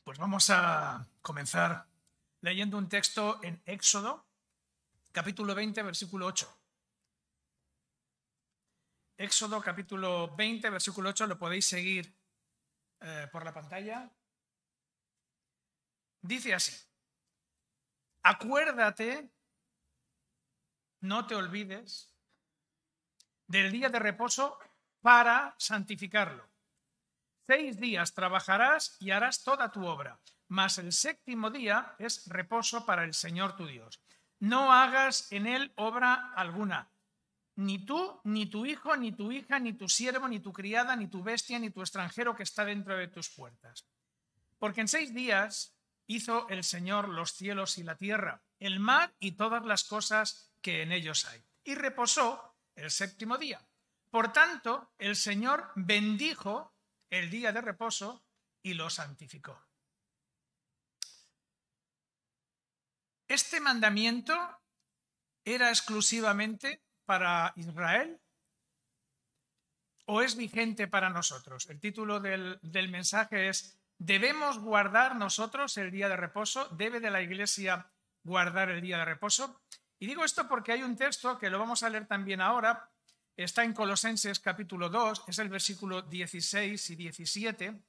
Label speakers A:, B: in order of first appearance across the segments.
A: Pues vamos a comenzar leyendo un texto en Éxodo, capítulo 20, versículo 8. Éxodo, capítulo 20, versículo 8, lo podéis seguir por la pantalla. Dice así: acuérdate, no te olvides del día de reposo para santificarlo. 6 días trabajarás y harás toda tu obra, mas el séptimo día es reposo para el Señor tu Dios. No hagas en él obra alguna, ni tú, ni tu hijo, ni tu hija, ni tu siervo, ni tu criada, ni tu bestia, ni tu extranjero que está dentro de tus puertas. Porque en 6 días hizo el Señor los cielos y la tierra, el mar y todas las cosas que en ellos hay. Y reposó el séptimo día. Por tanto, el Señor bendijo el día de reposo y lo santificó. ¿Este mandamiento era exclusivamente para Israel o es vigente para nosotros? El título del mensaje es: ¿debemos guardar nosotros el día de reposo? ¿Debe de la Iglesia guardar el día de reposo? Y digo esto porque hay un texto que lo vamos a leer también ahora. Está en Colosenses capítulo 2, es el versículo 16 y 17,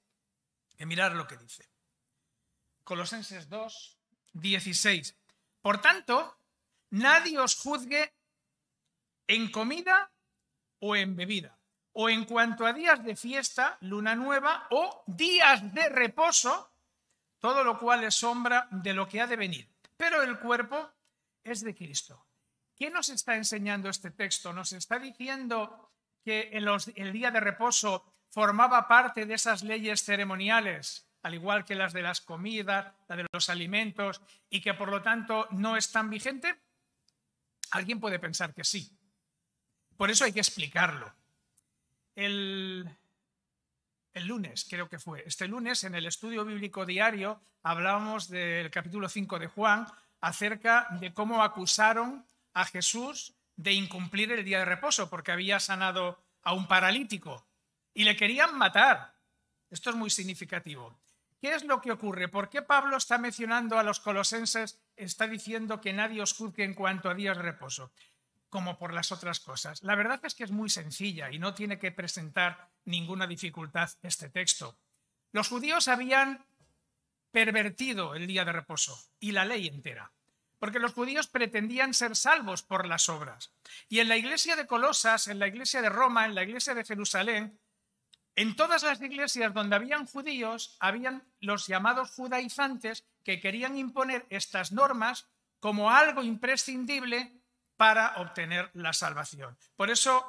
A: que mirad lo que dice. Colosenses 2, 16. Por tanto, nadie os juzgue en comida o en bebida, o en cuanto a días de fiesta, luna nueva o días de reposo, todo lo cual es sombra de lo que ha de venir. Pero el cuerpo es de Cristo. ¿Qué nos está enseñando este texto? Nos está diciendo que el día de reposo formaba parte de esas leyes ceremoniales, al igual que las de las comidas, la de los alimentos, y que por lo tanto no es tan vigente. Alguien puede pensar que sí. Por eso hay que explicarlo. El lunes, creo que fue, este lunes en el estudio bíblico diario hablábamos del capítulo 5 de Juan acerca de cómo acusaron a Jesús de incumplir el día de reposo porque había sanado a un paralítico y le querían matar. Esto es muy significativo. ¿Qué es lo que ocurre? ¿Por qué Pablo está mencionando a los colosenses, está diciendo que nadie os juzgue en cuanto a días de reposo, como por las otras cosas? La verdad es que es muy sencilla y no tiene que presentar ninguna dificultad este texto. Los judíos habían pervertido el día de reposo y la ley entera, porque los judíos pretendían ser salvos por las obras. Y en la iglesia de Colosas, en la iglesia de Roma, en la iglesia de Jerusalén, en todas las iglesias donde habían judíos, habían los llamados judaizantes que querían imponer estas normas como algo imprescindible para obtener la salvación. Por eso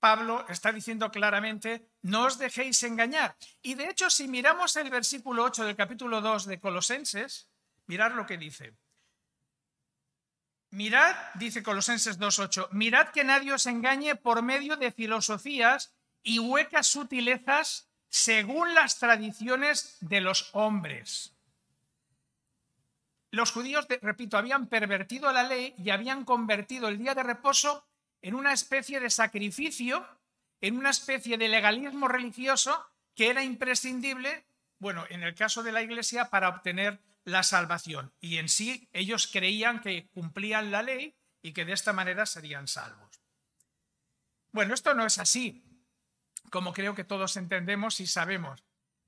A: Pablo está diciendo claramente: no os dejéis engañar. Y de hecho, si miramos el versículo 8 del capítulo 2 de Colosenses, mirad lo que dice. Mirad, dice Colosenses 2:8, mirad que nadie os engañe por medio de filosofías y huecas sutilezas según las tradiciones de los hombres. Los judíos, repito, habían pervertido la ley y habían convertido el día de reposo en una especie de sacrificio, en una especie de legalismo religioso que era imprescindible, bueno, en el caso de la Iglesia, para obtener la salvación. Y en sí ellos creían que cumplían la ley y que de esta manera serían salvos. Bueno, esto no es así, como creo que todos entendemos y sabemos.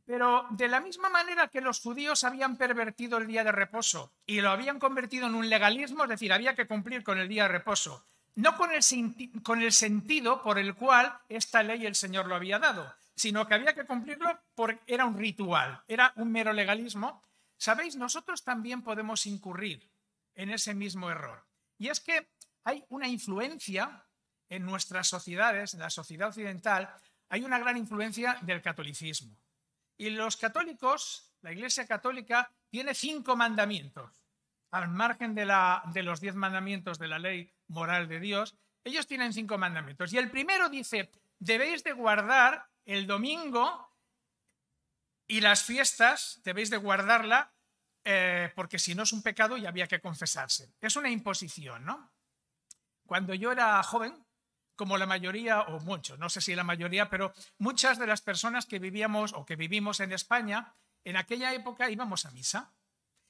A: Pero de la misma manera que los judíos habían pervertido el día de reposo y lo habían convertido en un legalismo, es decir, había que cumplir con el día de reposo, no con el sentido por el cual esta ley el Señor lo había dado, sino que había que cumplirlo porque era un ritual, era un mero legalismo. Sabéis, nosotros también podemos incurrir en ese mismo error. Y es que hay una influencia en nuestras sociedades, en la sociedad occidental, hay una gran influencia del catolicismo. Y los católicos, la Iglesia Católica, tiene 5 mandamientos. Al margen de los 10 mandamientos de la ley moral de Dios, ellos tienen 5 mandamientos. Y el primero dice: debéis de guardar el domingo y las fiestas, debéis de guardarla porque si no es un pecado y había que confesarse. Es una imposición, ¿no? Cuando yo era joven, como la mayoría, o muchos, no sé si la mayoría, pero muchas de las personas que vivíamos o que vivimos en España, en aquella época íbamos a misa.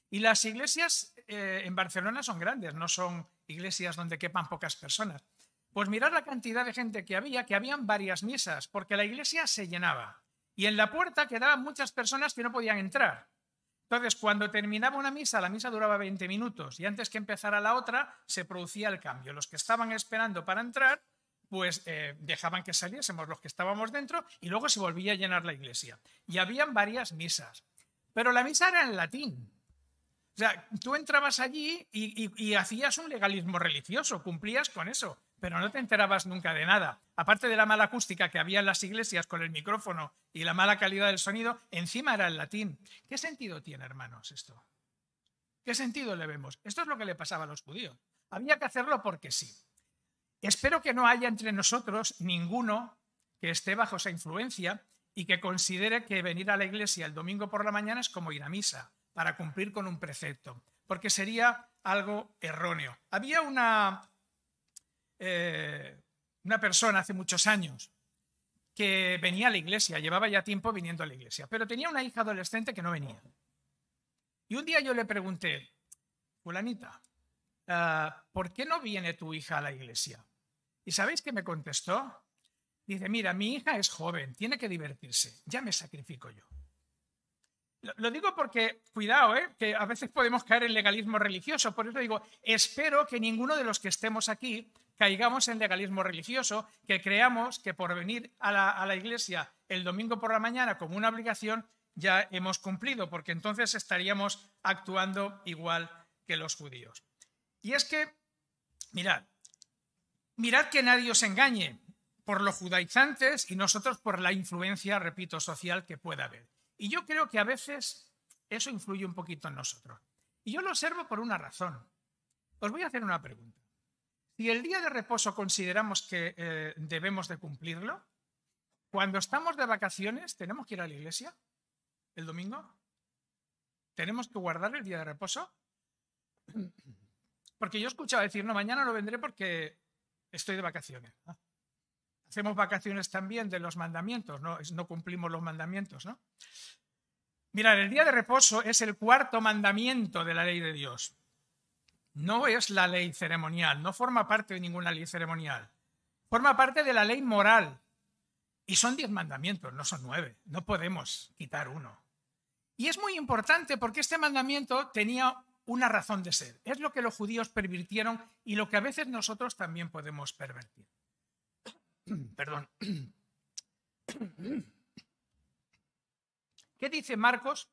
A: Y las iglesias en Barcelona son grandes, no son iglesias donde quepan pocas personas. Pues mirad la cantidad de gente que habían varias misas, porque la iglesia se llenaba. Y en la puerta quedaban muchas personas que no podían entrar. Entonces, cuando terminaba una misa, la misa duraba 20 minutos y antes que empezara la otra, se producía el cambio. Los que estaban esperando para entrar, pues dejaban que saliésemos los que estábamos dentro y luego se volvía a llenar la iglesia. Y habían varias misas. Pero la misa era en latín. O sea, tú entrabas allí y hacías un legalismo religioso, cumplías con eso, pero no te enterabas nunca de nada. Aparte de la mala acústica que había en las iglesias con el micrófono y la mala calidad del sonido, encima era el latín. ¿Qué sentido tiene, hermanos, esto? ¿Qué sentido le vemos? Esto es lo que le pasaba a los judíos. Había que hacerlo porque sí. Espero que no haya entre nosotros ninguno que esté bajo esa influencia y que considere que venir a la iglesia el domingo por la mañana es como ir a misa, para cumplir con un precepto, porque sería algo erróneo. Había una persona hace muchos años que venía a la iglesia, llevaba ya tiempo viniendo a la iglesia, pero tenía una hija adolescente que no venía. Y un día yo le pregunté, fulanita, ¿por qué no viene tu hija a la iglesia? ¿Y sabéis qué me contestó? Dice, mira, mi hija es joven, tiene que divertirse, ya me sacrifico yo. Lo digo porque, cuidado, que a veces podemos caer en legalismo religioso. Por eso digo, espero que ninguno de los que estemos aquí caigamos en legalismo religioso, que creamos que por venir a la iglesia el domingo por la mañana como una obligación ya hemos cumplido, porque entonces estaríamos actuando igual que los judíos. Y es que, mirad que nadie os engañe por los judaizantes y nosotros por la influencia, repito, social que pueda haber. Y yo creo que a veces eso influye un poquito en nosotros. Y yo lo observo por una razón. Os voy a hacer una pregunta. Si el día de reposo consideramos que debemos de cumplirlo, cuando estamos de vacaciones, ¿tenemos que ir a la iglesia el domingo? ¿Tenemos que guardar el día de reposo? Porque yo he escuchado decir, no, mañana no vendré porque estoy de vacaciones. Hacemos vacaciones también de los mandamientos, no cumplimos los mandamientos, ¿no? Mirad, el día de reposo es el cuarto mandamiento de la ley de Dios. No es la ley ceremonial, no forma parte de ninguna ley ceremonial. Forma parte de la ley moral. Y son 10 mandamientos, no son 9. No podemos quitar uno. Y es muy importante porque este mandamiento tenía una razón de ser. Es lo que los judíos pervirtieron y lo que a veces nosotros también podemos pervertir. Perdón. ¿Qué dice Marcos,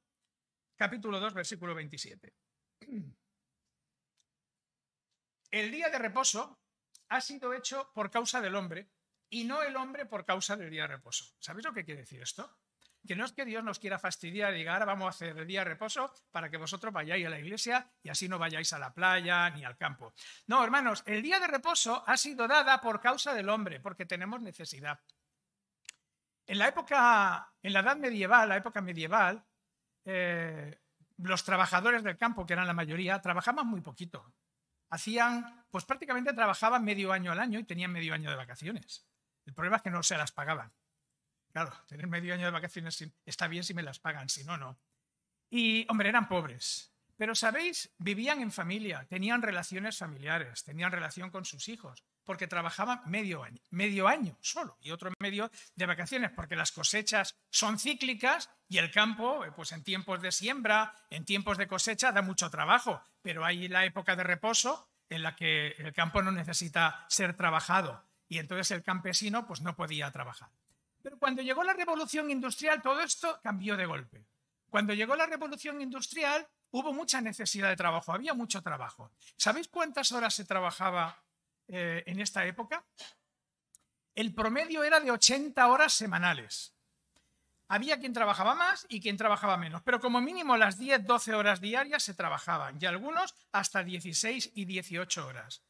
A: capítulo 2, versículo 27? El día de reposo ha sido hecho por causa del hombre y no el hombre por causa del día de reposo. ¿Sabéis lo que quiere decir esto? Que no es que Dios nos quiera fastidiar y diga, ahora vamos a hacer el día de reposo para que vosotros vayáis a la iglesia y así no vayáis a la playa ni al campo. No, hermanos, el día de reposo ha sido dada por causa del hombre, porque tenemos necesidad. En la edad medieval, la época medieval, los trabajadores del campo, que eran la mayoría, trabajaban muy poquito. Pues prácticamente trabajaban medio año al año y tenían medio año de vacaciones. El problema es que no se las pagaban. Claro, tener medio año de vacaciones está bien si me las pagan, si no, no. Y, hombre, eran pobres. Pero, ¿sabéis? Vivían en familia, tenían relaciones familiares, tenían relación con sus hijos, porque trabajaban medio año solo y otro medio de vacaciones, porque las cosechas son cíclicas y el campo, pues en tiempos de siembra, en tiempos de cosecha, da mucho trabajo, pero hay la época de reposo en la que el campo no necesita ser trabajado y entonces el campesino pues no podía trabajar. Pero cuando llegó la revolución industrial, todo esto cambió de golpe. Cuando llegó la revolución industrial, hubo mucha necesidad de trabajo, había mucho trabajo. ¿Sabéis cuántas horas se trabajaba en esta época? El promedio era de 80 horas semanales. Había quien trabajaba más y quien trabajaba menos, pero como mínimo las 10-12 horas diarias se trabajaban y algunos hasta 16 y 18 horas.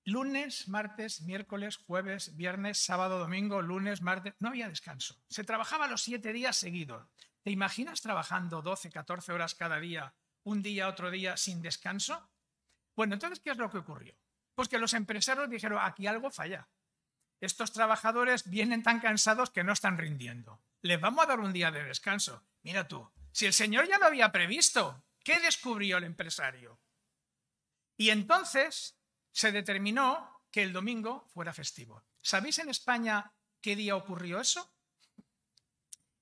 A: Lunes, martes, miércoles, jueves, viernes, sábado, domingo, lunes, martes, no había descanso. Se trabajaba los 7 días seguidos. ¿Te imaginas trabajando 12, 14 horas cada día, un día, otro día, sin descanso? Bueno, entonces, ¿qué es lo que ocurrió? Pues que los empresarios dijeron, aquí algo falla. Estos trabajadores vienen tan cansados que no están rindiendo. Les vamos a dar un día de descanso. Mira tú, si el Señor ya lo había previsto, ¿qué descubrió el empresario? Y entonces se determinó que el domingo fuera festivo. ¿Sabéis en España qué día ocurrió eso?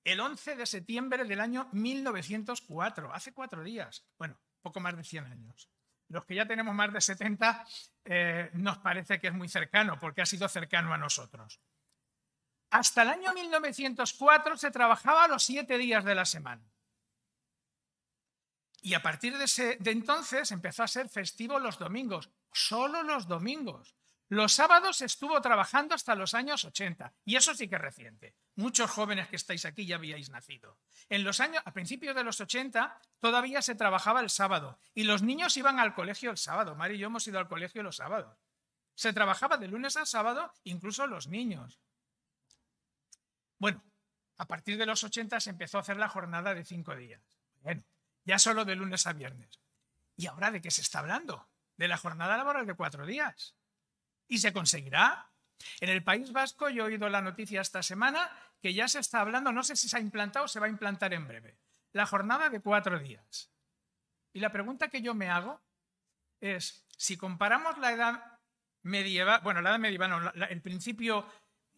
A: El 11 de septiembre del año 1904, hace 4 días. Bueno, poco más de 100 años. Los que ya tenemos más de 70 nos parece que es muy cercano, porque ha sido cercano a nosotros. Hasta el año 1904 se trabajaba los 7 días de la semana. Y a partir de entonces empezó a ser festivo los domingos, solo los domingos. Los sábados estuvo trabajando hasta los años 80, y eso sí que es reciente. Muchos jóvenes que estáis aquí ya habíais nacido. A principios de los 80 todavía se trabajaba el sábado, y los niños iban al colegio el sábado. Mari y yo hemos ido al colegio los sábados. Se trabajaba de lunes a sábado, incluso los niños. Bueno, a partir de los 80 se empezó a hacer la jornada de 5 días. Bueno, ya solo de lunes a viernes. ¿Y ahora de qué se está hablando? De la jornada laboral de 4 días. ¿Y se conseguirá? En el País Vasco yo he oído la noticia esta semana que ya se está hablando, no sé si se ha implantado o se va a implantar en breve, la jornada de 4 días. Y la pregunta que yo me hago es, si comparamos la edad medieval, bueno, la edad medieval no, el principio,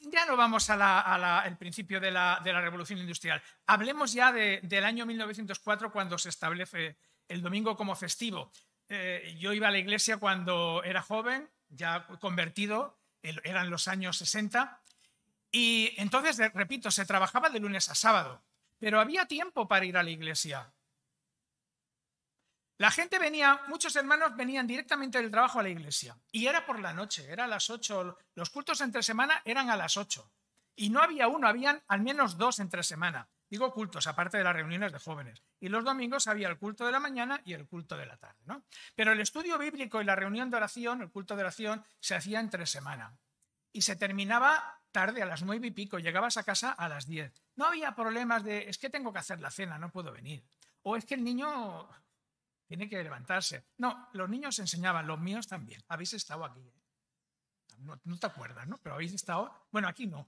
A: ya no vamos al principio de la Revolución Industrial, hablemos ya del año 1904 cuando se establece el domingo como festivo. Yo iba a la iglesia cuando era joven, ya convertido, eran los años 60, y entonces, repito, se trabajaba de lunes a sábado, pero había tiempo para ir a la iglesia. La gente venía, muchos hermanos venían directamente del trabajo a la iglesia, y era por la noche, era a las 8, los cultos entre semana eran a las 8, y no había uno, habían al menos 2 entre semana. Digo cultos, aparte de las reuniones de jóvenes. Y los domingos había el culto de la mañana y el culto de la tarde, ¿no? Pero el estudio bíblico y la reunión de oración, el culto de oración, se hacía entre semana. Y se terminaba tarde, a las 9 y pico, llegabas a casa a las 10. No había problemas de, es que tengo que hacer la cena, no puedo venir. O es que el niño tiene que levantarse. No, los niños enseñaban, los míos también. Habéis estado aquí. No te acuerdas, ¿no? Pero habéis estado, bueno, aquí no.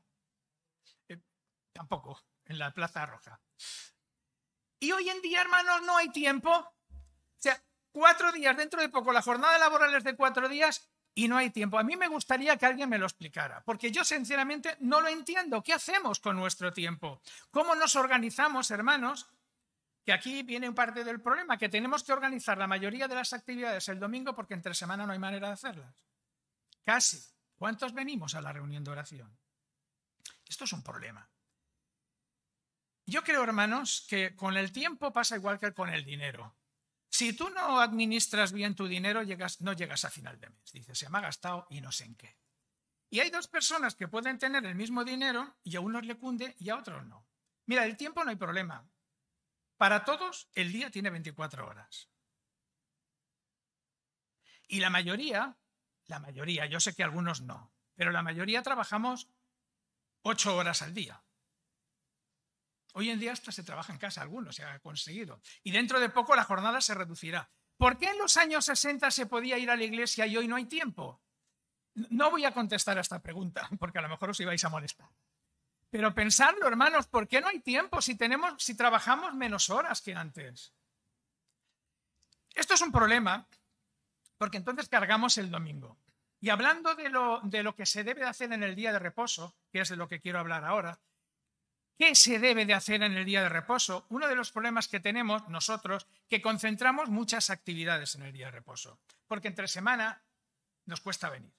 A: Tampoco. En la Plaza Roja. Y hoy en día, hermanos, no hay tiempo. O sea, 4 días, dentro de poco, la jornada laboral es de 4 días y no hay tiempo. A mí me gustaría que alguien me lo explicara, porque yo sinceramente no lo entiendo. ¿Qué hacemos con nuestro tiempo? ¿Cómo nos organizamos, hermanos? Que aquí viene parte del problema, que tenemos que organizar la mayoría de las actividades el domingo porque entre semana no hay manera de hacerlas. Casi. ¿Cuántos venimos a la reunión de oración? Esto es un problema. Yo creo, hermanos, que con el tiempo pasa igual que con el dinero. Si tú no administras bien tu dinero, no llegas a final de mes. Dices, se me ha gastado y no sé en qué. Y hay 2 personas que pueden tener el mismo dinero y a unos le cunde y a otros no. Mira, el tiempo no hay problema. Para todos, el día tiene 24 horas. Y la mayoría, yo sé que algunos no, pero la mayoría trabajamos 8 horas al día. Hoy en día hasta se trabaja en casa, algunos se ha conseguido. Y dentro de poco la jornada se reducirá. ¿Por qué en los años 60 se podía ir a la iglesia y hoy no hay tiempo? No voy a contestar a esta pregunta, porque a lo mejor os ibais a molestar. Pero pensadlo, hermanos, ¿por qué no hay tiempo si trabajamos menos horas que antes? Esto es un problema, porque entonces cargamos el domingo. Y hablando de lo que se debe de hacer en el día de reposo, que es de lo que quiero hablar ahora, ¿qué se debe de hacer en el día de reposo? Uno de los problemas que tenemos nosotros, que concentramos muchas actividades en el día de reposo, porque entre semana nos cuesta venir.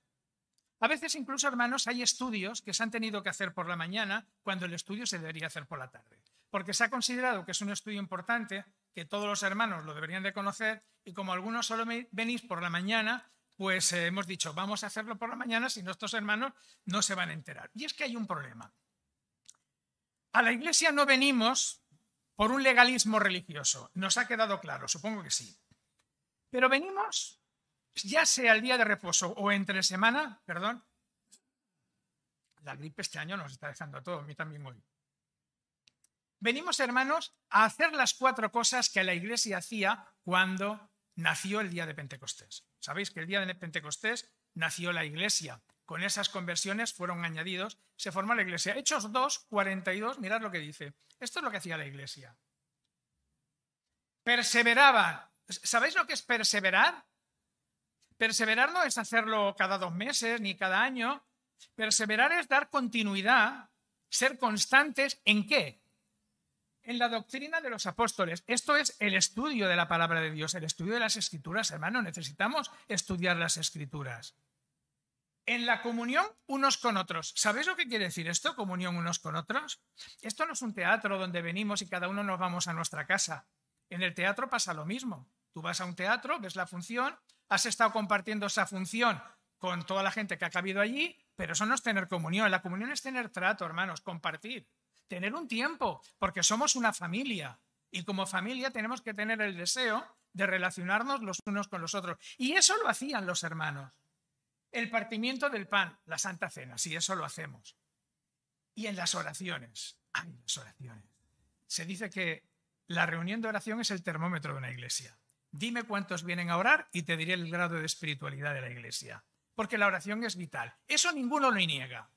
A: A veces incluso, hermanos, hay estudios que se han tenido que hacer por la mañana cuando el estudio se debería hacer por la tarde, porque se ha considerado que es un estudio importante, que todos los hermanos lo deberían de conocer, y como algunos solo venís por la mañana, pues hemos dicho, vamos a hacerlo por la mañana, si no estos hermanos no se van a enterar. Y es que hay un problema. A la iglesia no venimos por un legalismo religioso, nos ha quedado claro, supongo que sí. Pero venimos, ya sea el día de reposo o entre semana, perdón, la gripe este año nos está dejando a todos, a mí también hoy. Venimos, hermanos, a hacer las 4 cosas que la iglesia hacía cuando nació el día de Pentecostés. Sabéis que el día de Pentecostés nació la iglesia. Con esas conversiones fueron añadidos, se formó la iglesia. Hechos 2, 42, mirad lo que dice. Esto es lo que hacía la iglesia. Perseveraban. ¿Sabéis lo que es perseverar? Perseverar no es hacerlo cada 2 meses ni cada año. Perseverar es dar continuidad, ser constantes. ¿En qué? En la doctrina de los apóstoles. Esto es el estudio de la palabra de Dios, el estudio de las Escrituras, hermano. Necesitamos estudiar las Escrituras. En la comunión unos con otros. ¿Sabéis lo que quiere decir esto, comunión unos con otros? Esto no es un teatro donde venimos y cada uno nos vamos a nuestra casa. En el teatro pasa lo mismo. Tú vas a un teatro, ves la función, has estado compartiendo esa función con toda la gente que ha cabido allí, pero eso no es tener comunión. La comunión es tener trato, hermanos, compartir, tener un tiempo, porque somos una familia y como familia tenemos que tener el deseo de relacionarnos los unos con los otros. Y eso lo hacían los hermanos. El partimiento del pan, la Santa Cena, sí, eso lo hacemos. Y en las oraciones, las oraciones. Se dice que la reunión de oración es el termómetro de una iglesia. Dime cuántos vienen a orar y te diré el grado de espiritualidad de la iglesia. Porque la oración es vital. Eso ninguno lo niega.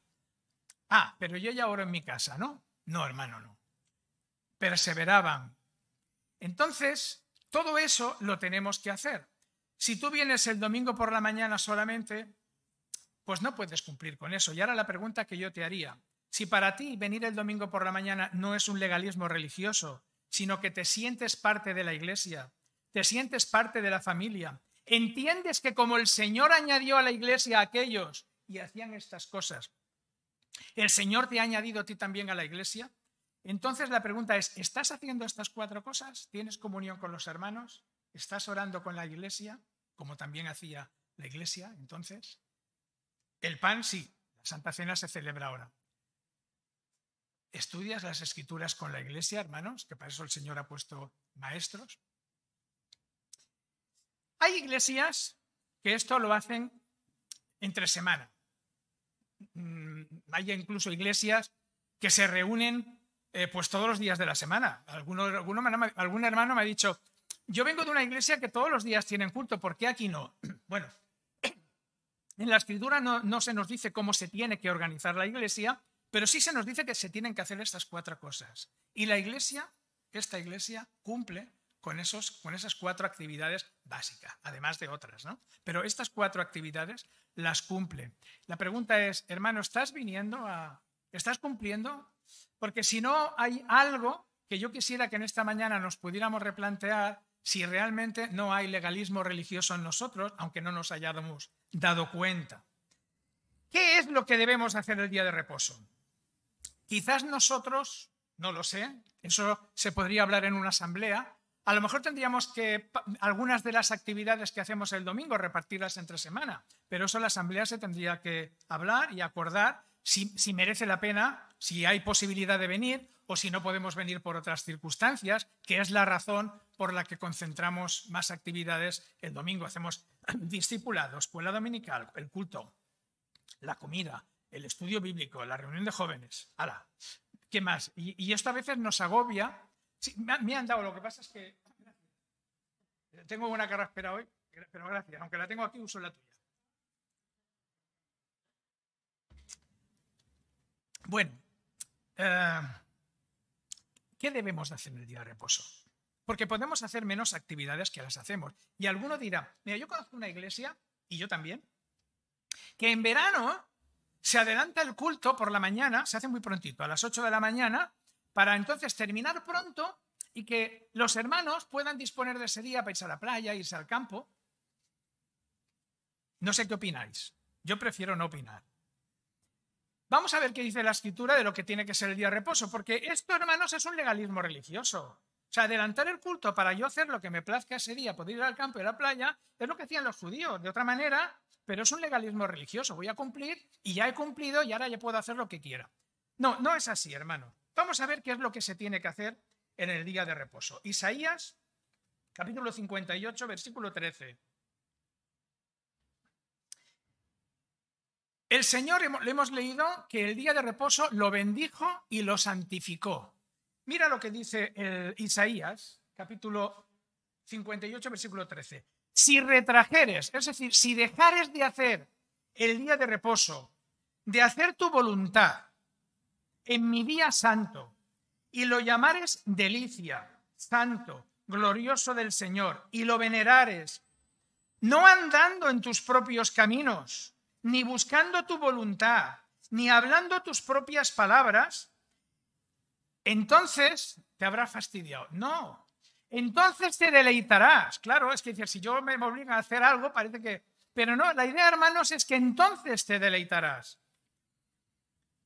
A: Pero yo ya oro en mi casa, ¿no? No, hermano, no. Perseveraban. Entonces, todo eso lo tenemos que hacer. Si tú vienes el domingo por la mañana solamente, pues no puedes cumplir con eso. Y ahora la pregunta que yo te haría, si para ti venir el domingo por la mañana no es un legalismo religioso, sino que te sientes parte de la iglesia, te sientes parte de la familia, entiendes que como el Señor añadió a la iglesia a aquellos y hacían estas cosas, el Señor te ha añadido a ti también a la iglesia, entonces la pregunta es, ¿estás haciendo estas 4 cosas? ¿Tienes comunión con los hermanos? ¿Estás orando con la iglesia, como también hacía la iglesia entonces? El pan sí, la Santa Cena se celebra ahora. ¿Estudias las Escrituras con la iglesia, hermanos? Que para eso el Señor ha puesto maestros. Hay iglesias que esto lo hacen entre semana. Hay incluso iglesias que se reúnen pues todos los días de la semana. Algún hermano me ha dicho, yo vengo de una iglesia que todos los días tienen culto, ¿por qué aquí no? Bueno, en la Escritura no se nos dice cómo se tiene que organizar la iglesia, pero sí se nos dice que se tienen que hacer estas 4 cosas. Y la iglesia, esta iglesia, cumple con esas 4 actividades básicas, además de otras, ¿no? Pero estas 4 actividades las cumple. La pregunta es, hermano, ¿estás cumpliendo? Porque si no, hay algo que yo quisiera que en esta mañana nos pudiéramos replantear si realmente no hay legalismo religioso en nosotros, aunque no nos hayamos dado cuenta. ¿Qué es lo que debemos hacer el día de reposo? Quizás nosotros, no lo sé, eso se podría hablar en una asamblea, a lo mejor tendríamos que algunas de las actividades que hacemos el domingo repartirlas entre semana, pero eso la asamblea se tendría que hablar y acordar si merece la pena, si hay posibilidad de venir o si no podemos venir por otras circunstancias, que es la razón por la que concentramos más actividades el domingo. Hacemos discipulado, escuela dominical, el culto, la comida, el estudio bíblico, la reunión de jóvenes. ¡Hala! ¿Qué más? Y esto a veces nos agobia. Sí, me han dado, lo que pasa es que tengo una carraspera hoy, pero gracias, aunque la tengo aquí, uso la tuya. Bueno, ¿qué debemos de hacer en el día de reposo? Porque podemos hacer menos actividades que las hacemos. Y alguno dirá, mira, yo conozco una iglesia, y yo también, que en verano se adelanta el culto por la mañana, se hace muy prontito, a las 8 de la mañana, para entonces terminar pronto y que los hermanos puedan disponer de ese día para irse a la playa, irse al campo. No sé qué opináis. Yo prefiero no opinar. Vamos a ver qué dice la Escritura de lo que tiene que ser el día de reposo, porque esto, hermanos, es un legalismo religioso. O sea, adelantar el culto para yo hacer lo que me plazca ese día, poder ir al campo y a la playa, es lo que hacían los judíos, de otra manera, pero es un legalismo religioso. Voy a cumplir y ya he cumplido y ahora ya puedo hacer lo que quiera. No, no es así, hermano. Vamos a ver qué es lo que se tiene que hacer en el día de reposo. Isaías, capítulo 58, versículo 13. El Señor, le hemos leído que el día de reposo lo bendijo y lo santificó. Mira lo que dice Isaías, capítulo 58, versículo 13. Si retrajeres, es decir, si dejares de hacer el día de reposo, de hacer tu voluntad en mi día santo, y lo llamares delicia, santo, glorioso del Señor y lo venerares, no andando en tus propios caminos, ni buscando tu voluntad, ni hablando tus propias palabras, entonces te habrá fastidiado. No, entonces te deleitarás. Claro, es que decir, si yo me obligo a hacer algo, parece que... Pero no, la idea, hermanos, es que entonces te deleitarás.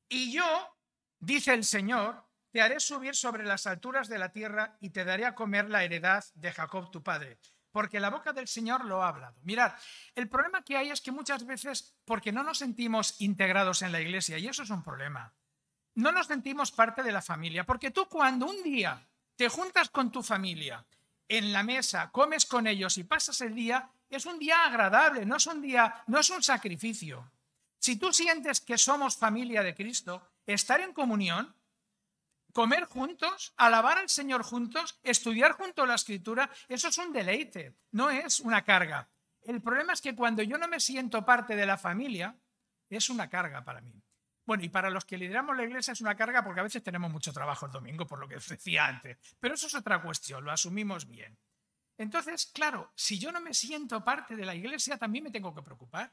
A: Y yo, dice el Señor, te haré subir sobre las alturas de la tierra y te daré a comer la heredad de Jacob tu padre. Porque la boca del Señor lo ha hablado. Mirad, el problema que hay es que muchas veces, porque no nos sentimos integrados en la iglesia, y eso es un problema, no nos sentimos parte de la familia, porque tú cuando un día te juntas con tu familia en la mesa, comes con ellos y pasas el día, es un día agradable, no es un sacrificio. Si tú sientes que somos familia de Cristo, estar en comunión, comer juntos, alabar al Señor juntos, estudiar junto a la Escritura, eso es un deleite, no es una carga. El problema es que cuando yo no me siento parte de la familia, es una carga para mí. Bueno, y para los que lideramos la iglesia es una carga porque a veces tenemos mucho trabajo el domingo, por lo que os decía antes. Pero eso es otra cuestión, lo asumimos bien. Entonces, claro, si yo no me siento parte de la iglesia, también me tengo que preocupar.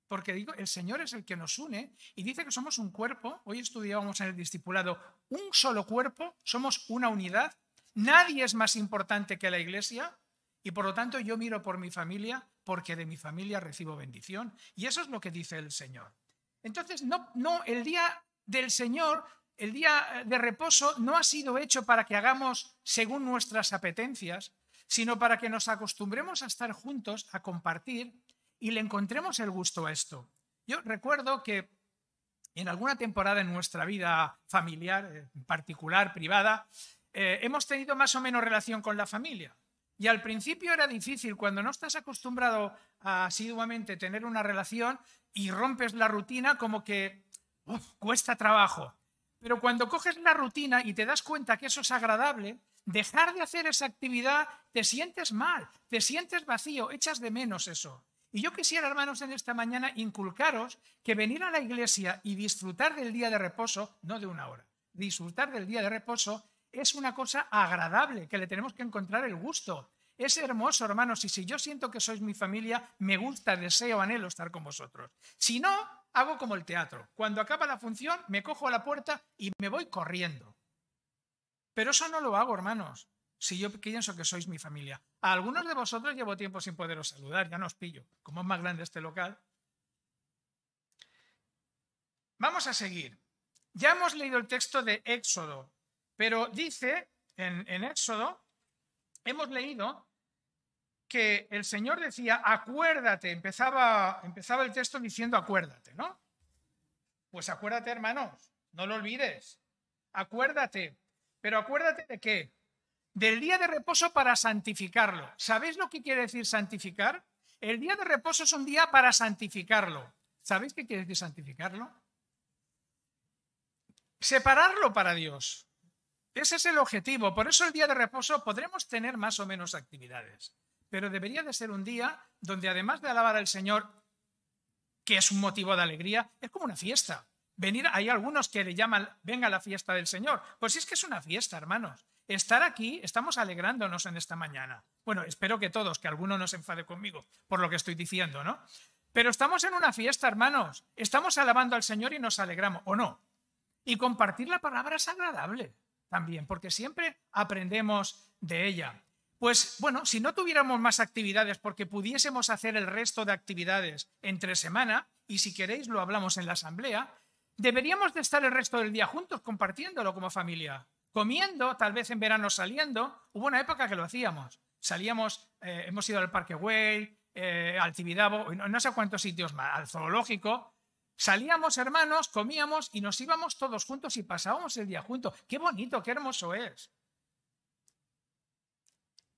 A: Porque digo, el Señor es el que nos une y dice que somos un cuerpo. Hoy estudiábamos en el discipulado un solo cuerpo, somos una unidad. Nadie es más importante que la iglesia y por lo tanto yo miro por mi familia porque de mi familia recibo bendición. Y eso es lo que dice el Señor. Entonces, el día del Señor, el día de reposo, no ha sido hecho para que hagamos según nuestras apetencias, sino para que nos acostumbremos a estar juntos, a compartir y le encontremos el gusto a esto. Yo recuerdo que en alguna temporada en nuestra vida familiar, en particular, privada, hemos tenido más o menos relación con la familia. Y al principio era difícil, cuando no estás acostumbrado a asiduamente tener una relación y rompes la rutina, como que cuesta trabajo. Pero cuando coges la rutina y te das cuenta que eso es agradable, dejar de hacer esa actividad, te sientes mal, te sientes vacío, echas de menos eso. Y yo quisiera, hermanos, en esta mañana inculcaros que venir a la iglesia y disfrutar del día de reposo, no de una hora, disfrutar del día de reposo es una cosa agradable, que le tenemos que encontrar el gusto. Es hermoso, hermanos, y si yo siento que sois mi familia, me gusta, deseo, anhelo estar con vosotros. Si no, hago como el teatro. Cuando acaba la función, me cojo a la puerta y me voy corriendo. Pero eso no lo hago, hermanos, si yo pienso que sois mi familia. A algunos de vosotros llevo tiempo sin poderos saludar, ya no os pillo. Como es más grande este local. Vamos a seguir. Ya hemos leído el texto de Éxodo, pero dice en Éxodo, hemos leído que el Señor decía, acuérdate, empezaba el texto diciendo acuérdate, ¿no? Pues acuérdate, hermanos, no lo olvides. Acuérdate, pero acuérdate de qué? Del día de reposo para santificarlo. ¿Sabéis lo que quiere decir santificar? El día de reposo es un día para santificarlo. ¿Sabéis qué quiere decir santificarlo? Separarlo para Dios. Ese es el objetivo. Por eso el día de reposo podremos tener más o menos actividades. Pero debería de ser un día donde además de alabar al Señor, que es un motivo de alegría, es como una fiesta. Hay algunos que le llaman, venga a la fiesta del Señor. Pues es que es una fiesta, hermanos. Estar aquí, estamos alegrándonos en esta mañana. Bueno, espero que todos, que alguno no se enfade conmigo por lo que estoy diciendo, ¿no? Pero estamos en una fiesta, hermanos. Estamos alabando al Señor y nos alegramos, ¿o no? Y compartir la palabra es agradable también, porque siempre aprendemos de ella. Pues bueno, si no tuviéramos más actividades, porque pudiésemos hacer el resto de actividades entre semana, y si queréis lo hablamos en la asamblea, deberíamos de estar el resto del día juntos compartiéndolo como familia, comiendo, tal vez en verano saliendo. Hubo una época que lo hacíamos. Salíamos, hemos ido al Parque Güell, al Tibidabo, no sé cuántos sitios más, al zoológico. Salíamos, hermanos, comíamos y nos íbamos todos juntos y pasábamos el día juntos. ¡Qué bonito, qué hermoso es!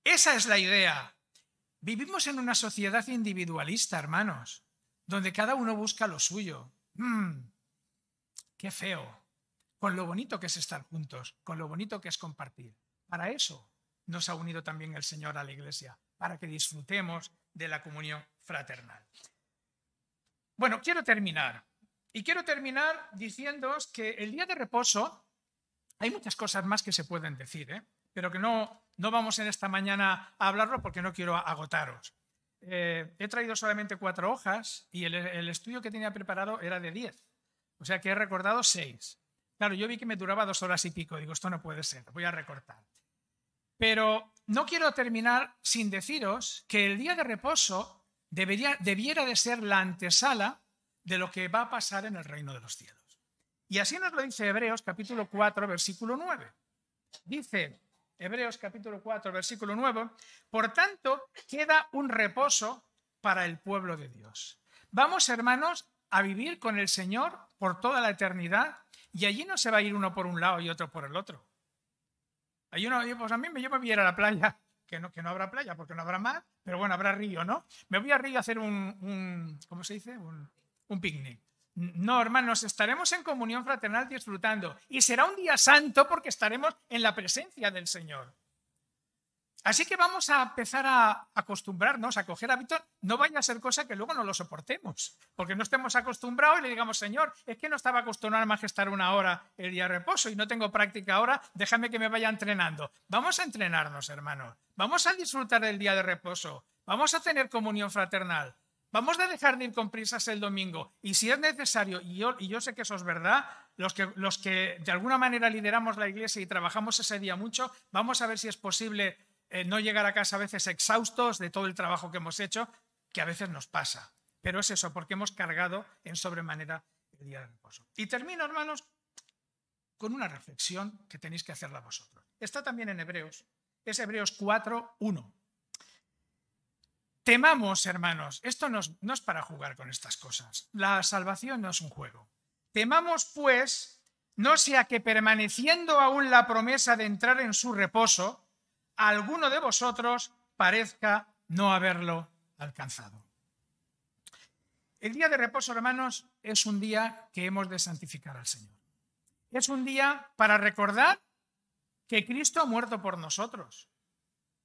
A: Esa es la idea. Vivimos en una sociedad individualista, hermanos, donde cada uno busca lo suyo. ¡Qué feo! Con lo bonito que es estar juntos, con lo bonito que es compartir. Para eso nos ha unido también el Señor a la iglesia, para que disfrutemos de la comunión fraternal. Bueno, quiero terminar. Y quiero terminar diciéndoos que el día de reposo, hay muchas cosas más que se pueden decir, pero que no vamos en esta mañana a hablarlo porque no quiero agotaros. He traído solamente 4 hojas y el estudio que tenía preparado era de 10, o sea que he recordado 6. Claro, yo vi que me duraba 2 horas y pico, digo, esto no puede ser, voy a recortar. Pero no quiero terminar sin deciros que el día de reposo debiera de ser la antesala de lo que va a pasar en el reino de los cielos. Y así nos lo dice Hebreos capítulo 4, versículo 9. Dice Hebreos capítulo 4, versículo 9, por tanto, queda un reposo para el pueblo de Dios. Vamos, hermanos, a vivir con el Señor por toda la eternidad y allí no se va a ir uno por un lado y otro por el otro. Pues a mí yo me voy a ir a la playa, que no habrá playa porque no habrá mar, pero bueno, habrá río, ¿no? Me voy a río a hacer ¿cómo se dice? Un picnic. No, hermanos, estaremos en comunión fraternal disfrutando y será un día santo porque estaremos en la presencia del Señor. Así que vamos a empezar a acostumbrarnos, a coger hábitos, no vaya a ser cosa que luego no lo soportemos, porque no estemos acostumbrados y le digamos, Señor, es que no estaba acostumbrado más que estar 1 hora el día de reposo y no tengo práctica ahora, déjame que me vaya entrenando. Vamos a entrenarnos, hermanos, vamos a disfrutar del día de reposo, vamos a tener comunión fraternal, vamos a dejar de ir con prisas el domingo y si es necesario, y yo sé que eso es verdad, los que de alguna manera lideramos la iglesia y trabajamos ese día mucho, vamos a ver si es posible no llegar a casa a veces exhaustos de todo el trabajo que hemos hecho, que a veces nos pasa. Pero es eso, porque hemos cargado en sobremanera el día de reposo. Y termino, hermanos, con una reflexión que tenéis que hacerla vosotros. Está también en Hebreos, es Hebreos 4, 1. Temamos, hermanos, esto no es para jugar con estas cosas. La salvación no es un juego. Temamos, pues, no sea que permaneciendo aún la promesa de entrar en su reposo, alguno de vosotros parezca no haberlo alcanzado. El día de reposo, hermanos, es un día que hemos de santificar al Señor. Es un día para recordar que Cristo ha muerto por nosotros.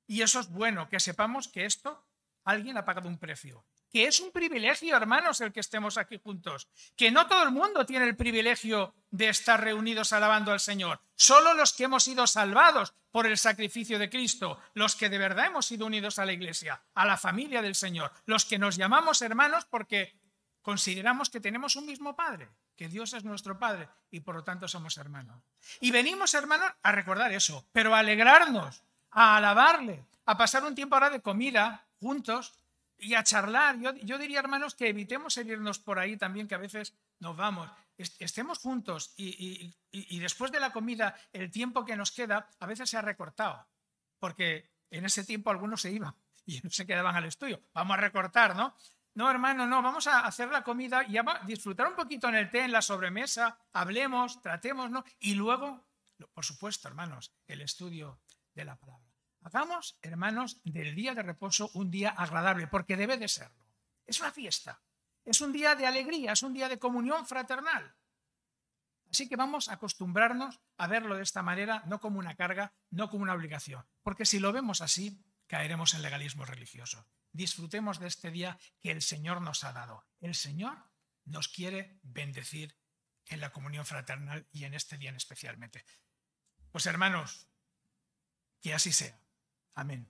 A: Y eso es bueno, que sepamos que esto alguien ha pagado un precio. Que es un privilegio, hermanos, el que estemos aquí juntos. Que no todo el mundo tiene el privilegio de estar reunidos alabando al Señor. Solo los que hemos sido salvados por el sacrificio de Cristo, los que de verdad hemos sido unidos a la Iglesia, a la familia del Señor, los que nos llamamos hermanos porque consideramos que tenemos un mismo Padre, que Dios es nuestro Padre y por lo tanto somos hermanos. Y venimos, hermanos, a recordar eso, pero a alegrarnos, a alabarle, a pasar un tiempo ahora de comida juntos y a charlar. Yo diría, hermanos, que evitemos irnos por ahí también, que a veces nos vamos. Estemos juntos y después de la comida, el tiempo que nos queda a veces se ha recortado, porque en ese tiempo algunos se iban y no se quedaban al estudio. Vamos a recortar, ¿no? No, hermano, no, vamos a hacer la comida y a disfrutar un poquito en el té, en la sobremesa, hablemos, tratemos, ¿no? Y luego, por supuesto, hermanos, el estudio de la palabra. Hagamos, hermanos, del día de reposo un día agradable, porque debe de serlo. Es una fiesta, es un día de alegría, es un día de comunión fraternal. Así que vamos a acostumbrarnos a verlo de esta manera, no como una carga, no como una obligación, porque si lo vemos así, caeremos en legalismo religioso. Disfrutemos de este día que el Señor nos ha dado. El Señor nos quiere bendecir en la comunión fraternal y en este día especialmente. Pues hermanos, que así sea. Amén.